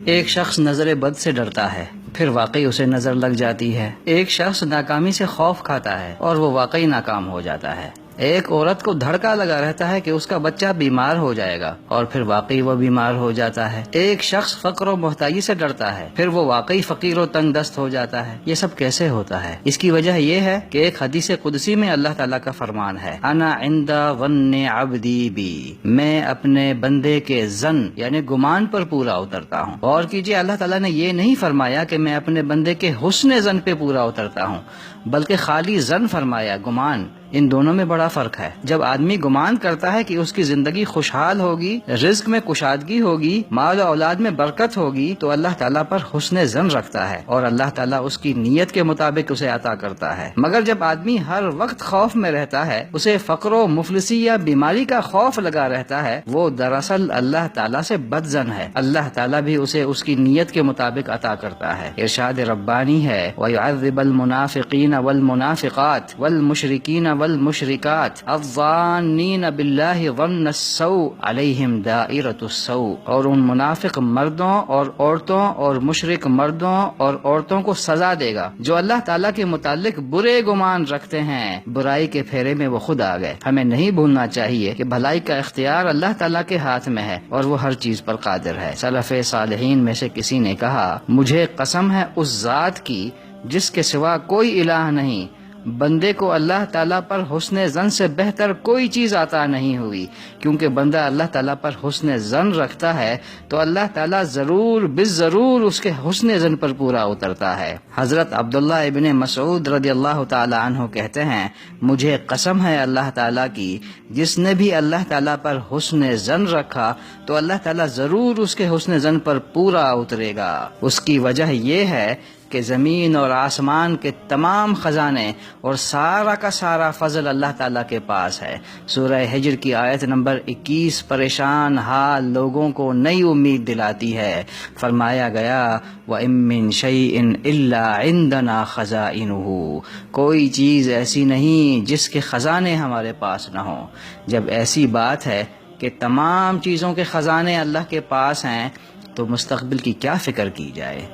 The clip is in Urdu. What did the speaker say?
ایک شخص نظر بد سے ڈرتا ہے، پھر واقعی اسے نظر لگ جاتی ہے۔ ایک شخص ناکامی سے خوف کھاتا ہے اور وہ واقعی ناکام ہو جاتا ہے۔ ایک عورت کو دھڑکا لگا رہتا ہے کہ اس کا بچہ بیمار ہو جائے گا اور پھر واقعی وہ بیمار ہو جاتا ہے۔ ایک شخص فقر و محتاجی سے ڈرتا ہے، پھر وہ واقعی فقیر و تنگ دست ہو جاتا ہے۔ یہ سب کیسے ہوتا ہے؟ اس کی وجہ یہ ہے کہ ایک حدیث قدسی میں اللہ تعالیٰ کا فرمان ہے، انا عند ظن عبدی بی، میں اپنے بندے کے ظن یعنی گمان پر پورا اترتا ہوں۔ غور کیجئے، اللہ تعالیٰ نے یہ نہیں فرمایا کہ میں اپنے بندے کے حسن ظن پہ پورا اترتا ہوں، بلکہ خالی ظن فرمایا، گمان۔ ان دونوں میں بڑا فرق ہے۔ جب آدمی گمان کرتا ہے کہ اس کی زندگی خوشحال ہوگی، رزق میں کشادگی ہوگی، مال و اولاد میں برکت ہوگی، تو اللہ تعالیٰ پر حسن ظن رکھتا ہے اور اللہ تعالیٰ اس کی نیت کے مطابق اسے عطا کرتا ہے۔ مگر جب آدمی ہر وقت خوف میں رہتا ہے، اسے فقر و مفلسی یا بیماری کا خوف لگا رہتا ہے، وہ دراصل اللہ تعالیٰ سے بد ظن ہے۔ اللہ تعالیٰ بھی اسے اس کی نیت کے مطابق عطا کرتا ہے۔ ارشاد ربانی ہے، وَيُعَذِّبَ الْمُنَافِقِينَ وَالْمُنَافِقَاتِ وَالْمُشْرِكِينَ والمشرکات الظانین باللہ ظن السوء علیہم دائرۃ السوء، اور ان منافق مردوں اور عورتوں اور مشرک مردوں اور عورتوں کو سزا دے گا جو اللہ تعالیٰ کے متعلق برے گمان رکھتے ہیں۔ برائی کے پھیرے میں وہ خود آ گئے۔ ہمیں نہیں بھولنا چاہیے کہ بھلائی کا اختیار اللہ تعالیٰ کے ہاتھ میں ہے اور وہ ہر چیز پر قادر ہے۔ سلف صالحین میں سے کسی نے کہا، مجھے قسم ہے اس ذات کی جس کے سوا کوئی الہ نہیں، بندے کو اللہ تعالیٰ پر حسن ظن سے بہتر کوئی چیز عطا نہیں ہوئی، کیونکہ بندہ اللہ تعالیٰ پر حسن ظن رکھتا ہے تو اللہ تعالیٰ ضرور بالضرور اس کے حسن ظن پر پورا اترتا ہے۔ حضرت عبداللہ ابن مسعود رضی اللہ تعالی عنہ کہتے ہیں، مجھے قسم ہے اللہ تعالیٰ کی، جس نے بھی اللہ تعالیٰ پر حسن ظن رکھا تو اللہ تعالیٰ ضرور اس کے حسن ظن پر پورا اترے گا۔ اس کی وجہ یہ ہے کہ زمین اور آسمان کے تمام خزانے اور سارا کا سارا فضل اللہ تعالیٰ کے پاس ہے۔ سورہ ہجر کی آیت نمبر 21 پریشان حال لوگوں کو نئی امید دلاتی ہے۔ فرمایا گیا، وَإِن مِّن شَيْءٍ إِلَّا عِندَنَا خَزَائِنُهُ، کوئی چیز ایسی نہیں جس کے خزانے ہمارے پاس نہ ہوں۔ جب ایسی بات ہے کہ تمام چیزوں کے خزانے اللہ کے پاس ہیں تو مستقبل کی کیا فکر کی جائے۔